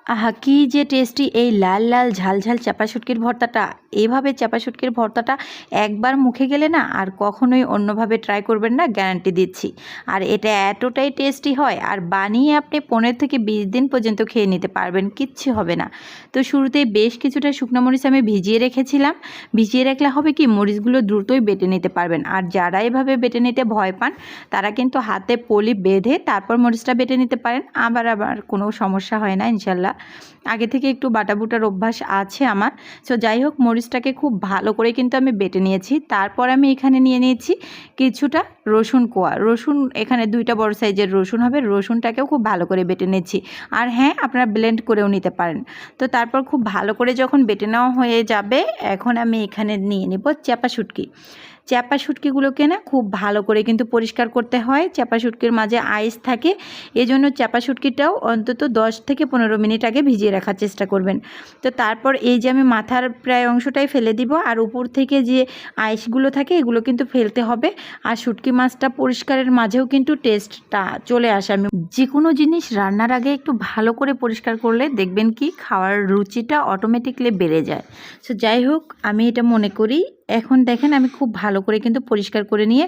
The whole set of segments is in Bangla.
আহা কি যে টেস্টি এই লাল লাল ঝাল ঝাল চাপা শুটকির ভর্তাটা। এভাবে চাপা শুটকির ভর্তাটা একবার মুখে গেলে না আর কখনোই অন্যভাবে ট্রাই করবেন না, গ্যারান্টি দিচ্ছি। আর এটা এতটাই টেস্টি হয়, আর বানিয়ে আপনি 15 থেকে 20 দিন পর্যন্ত খেয়ে নিতে পারবেন, কিচ্ছু হবে না। তো শুরুতেই বেশ কিছুটা শুকনো মরিচ আমি ভিজিয়ে রেখেছিলাম। ভিজিয়ে রাখলে হবে কি, মরিচগুলো দ্রুতই বেটে নিতে পারবেন। আর যারা এভাবে বেটে নিতে ভয় পান তারা কিন্তু হাতে পলি বেঁধে তারপর মরিচটা বেটে নিতে পারেন, আবার কোনো সমস্যা হয় না ইনশাল্লাহ। আগে থেকে একটু বাটাবুটার অভ্যাস আছে আমার। সো যাই হোক, মরিচটাকে খুব ভালো করে কিন্তু আমি বেটে নিয়েছি। তারপর আমি এখানে নিয়ে নিয়েছি কিছুটা রসুন কোয়া। রসুন এখানে 2টা বড় সাইজের রসুন হবে, রসুনটাকেও খুব ভালো করে বেটে নিয়েছি। আর হ্যাঁ, আপনারা ব্লেন্ড করেও নিতে পারেন। তো তারপর খুব ভালো করে যখন বেটে নেওয়া হয়ে যাবে, এখন আমি এখানে নিয়ে নেব চাপা শুটকি। চাপা শুটকিগুলোকে না খুব ভালো করে কিন্তু পরিষ্কার করতে হয়। চাপা শুটকির মাঝে আইস থাকে, এজন্য চাপা শুটকিটাও অন্তত 10 থেকে 15 মিনিট আগে ভিজিয়ে রাখার চেষ্টা করবেন। তো তারপর এই যে আমি মাথার প্রায় অংশটাই ফেলে দিব, আর উপর থেকে যে আইসগুলো থাকে এগুলো কিন্তু ফেলতে হবে। আর শুটকি মাছটা পরিষ্কারের মাঝেও কিন্তু টেস্টটা চলে আসে। আমি যে কোনো জিনিস রান্নার আগে একটু ভালো করে পরিষ্কার করলে দেখবেন কি খাওয়ার রুচিটা অটোমেটিকলি বেড়ে যায়। সো যাই হোক, আমি এটা মনে করি। এখন দেখেন আমি খুব ভালো করে কিন্তু পরিষ্কার করে নিয়ে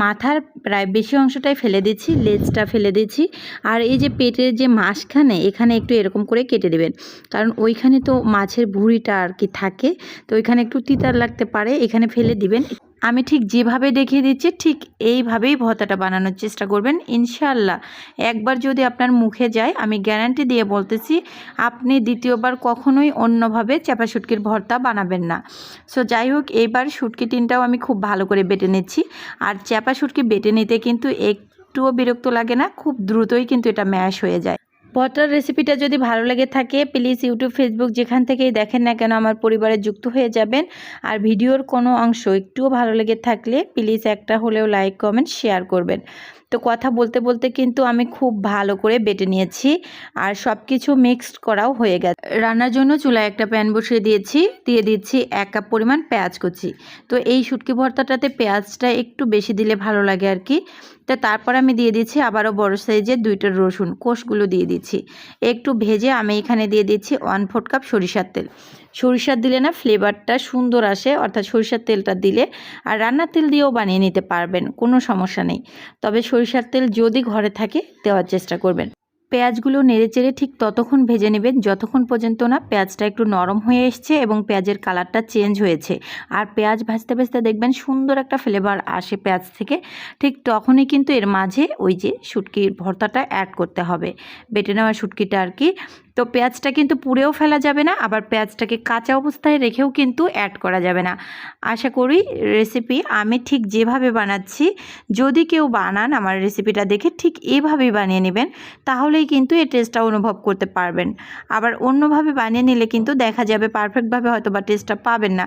মাথার প্রায় বেশি অংশটাই ফেলে দিচ্ছি, লেজটা ফেলে দিচ্ছি। আর এই যে পেটের যে মাঝখানে, এখানে একটু এরকম করে কেটে দেবেন, কারণ ওইখানে তো মাছের ভুঁড়িটা আর কি থাকে, তো ওইখানে একটু তিতার লাগতে পারে, এখানে ফেলে দিবেন। আমি ঠিক যেভাবে দেখিয়ে দিচ্ছি ঠিক এইভাবেই ভর্তাটা বানানোর চেষ্টা করবেন ইনশাল্লাহ। একবার যদি আপনার মুখে যায়, আমি গ্যারান্টি দিয়ে বলতেছি, আপনি দ্বিতীয়বার কখনোই অন্যভাবে চাপা শুটকির ভর্তা বানাবেন না। সো যাই হোক, এইবার শুটকি টিনটাও আমি খুব ভালো করে বেটে নিচ্ছি। আর চাপা শুটকি বেটে নিতে কিন্তু একটুও বিরক্ত লাগে না, খুব দ্রুতই কিন্তু এটা ম্যাশ হয়ে যায়। ভর্তার রেসিপিটা যদি ভালো লেগে থাকে, প্লিজ ইউটিউব, ফেসবুক যেখান থেকেই দেখেন না কেন আমার পরিবারে যুক্ত হয়ে যাবেন। আর ভিডিওর কোনো অংশ একটুও ভালো লেগে থাকলে প্লিজ একটা হলেও লাইক, কমেন্ট, শেয়ার করবেন। তো কথা বলতে বলতে কিন্তু আমি খুব ভালো করে বেটে নিয়েছি, আর সব কিছু মিক্সড করাও হয়ে গেছে। রান্নার জন্য চুলায় একটা প্যান বসিয়ে দিয়েছি, দিয়ে দিচ্ছি 1 কাপ পরিমাণ পেঁয়াজ কুচি। তো এই শুটকি ভর্তাটাতে পেঁয়াজটা একটু বেশি দিলে ভালো লাগে আর কি। তো তারপর আমি দিয়ে দিচ্ছি আবারও বড় সাইজের 2টা রসুন, কোষগুলো দিয়ে দিচ্ছি। একটু ভেজে আমি এখানে দিয়ে দিচ্ছি 1/4 কাপ সরিষার তেল। সরিষার দিলে না ফ্লেভারটা সুন্দর আসে, অর্থাৎ সরিষার তেলটা দিলে। আর রান্নার তেল দিয়েও বানিয়ে নিতে পারবেন, কোনো সমস্যা নেই। তবে সরিষার তেল যদি ঘরে থাকে দেওয়ার চেষ্টা করবেন। পেঁয়াজগুলো নেড়েচেড়ে ঠিক ততক্ষণ ভেজে নেবেন যতক্ষণ পর্যন্ত না পেঁয়াজটা একটু নরম হয়ে এসছে এবং পেঁয়াজের কালারটা চেঞ্জ হয়েছে। আর পেঁয়াজ ভাজতে ভাজতে দেখবেন সুন্দর একটা ফ্লেভার আসে পেঁয়াজ থেকে, ঠিক তখনই কিন্তু এর মাঝে ওই যে শুটকির ভর্তাটা অ্যাড করতে হবে, বেটে নেওয়া শুটকিটা আর কি। তো পেঁয়াজটা কিন্তু পুড়েও ফেলা যাবে না, আবার পেঁয়াজটাকে কাঁচা অবস্থায় রেখেও কিন্তু অ্যাড করা যাবে না। আশা করি রেসিপি আমি ঠিক যেভাবে বানাচ্ছি, যদি কেউ বানান আমার রেসিপিটা দেখে ঠিক এভাবেই বানিয়ে নেবেন, তাহলেই কিন্তু এই টেস্টটা অনুভব করতে পারবেন। আবার অন্যভাবে বানিয়ে নিলে কিন্তু দেখা যাবে পারফেক্টভাবে হয়তো বা টেস্টটা পাবেন না।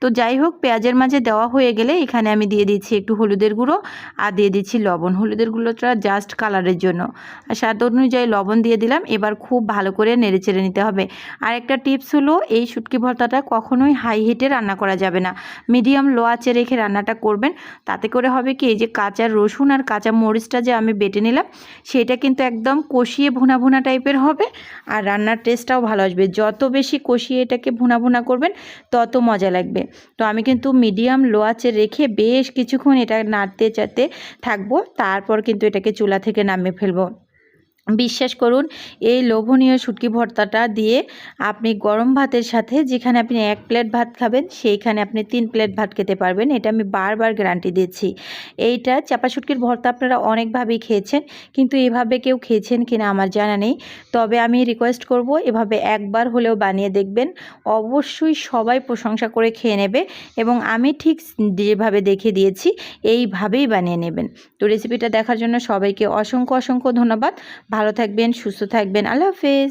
তো যাই হোক, পেঁয়াজের মাঝে দেওয়া হয়ে গেলে এখানে আমি দিয়ে দিচ্ছি একটু হলুদের গুঁড়ো, আর দিয়ে দিচ্ছি লবণ। হলুদের গুঁড়োটা জাস্ট কালারের জন্য, আর স্বাদ অনুযায়ী লবণ দিয়ে দিলাম। এবার খুব ভালো করে নেড়েচেড়ে নিতে হবে। আর একটা টিপস হলো, এই শুটকি ভর্তাটা কখনোই হাই হিটে রান্না করা যাবে না, মিডিয়াম লো আঁচে রেখে রান্নাটা করবেন। তাতে করে হবে কি, এই যে কাঁচা রসুন আর কাঁচা মরিচটা যে আমি বেটে নিলাম, সেটা কিন্তু একদম কষিয়ে ভুনা ভুনা টাইপের হবে, আর রান্নার টেস্টটাও ভালো আসবে। যত বেশি কষিয়ে এটাকে ভুনা ভুনা করবেন তত মজা লাগবে। তো আমি কিন্তু মিডিয়াম লো আঁচে রেখে বেশ কিছুক্ষণ এটা নাড়তে চাড়তে থাকবো, তারপর কিন্তু এটাকে চুলা থেকে নামিয়ে ফেলবো। বিশ্বাস করুন, এই লোভনীয় শুটকি ভর্তাটা দিয়ে আপনি গরম ভাতের সাথে, যেখানে আপনি 1 প্লেট ভাত খাবেন সেইখানে আপনি 3 প্লেট ভাত খেতে পারবেন, এটা আমি বারবার গ্যারান্টি দিচ্ছি। এইটা চাপা শুটকির ভর্তা আপনারা অনেকভাবেই খেয়েছেন, কিন্তু এভাবে কেউ খেয়েছেন কিনা আমার জানা নেই। তবে আমি রিকোয়েস্ট করব, এভাবে একবার হলেও বানিয়ে দেখবেন, অবশ্যই সবাই প্রশংসা করে খেয়ে নেবে। এবং আমি ঠিক যেভাবে দেখিয়ে দিয়েছি এইভাবেই বানিয়ে নেবেন। তো রেসিপিটা দেখার জন্য সবাইকে অসংখ্য অসংখ্য ধন্যবাদ। ভালো থাকবেন, সুস্থ থাকবেন, আল্লাহ হাফেজ।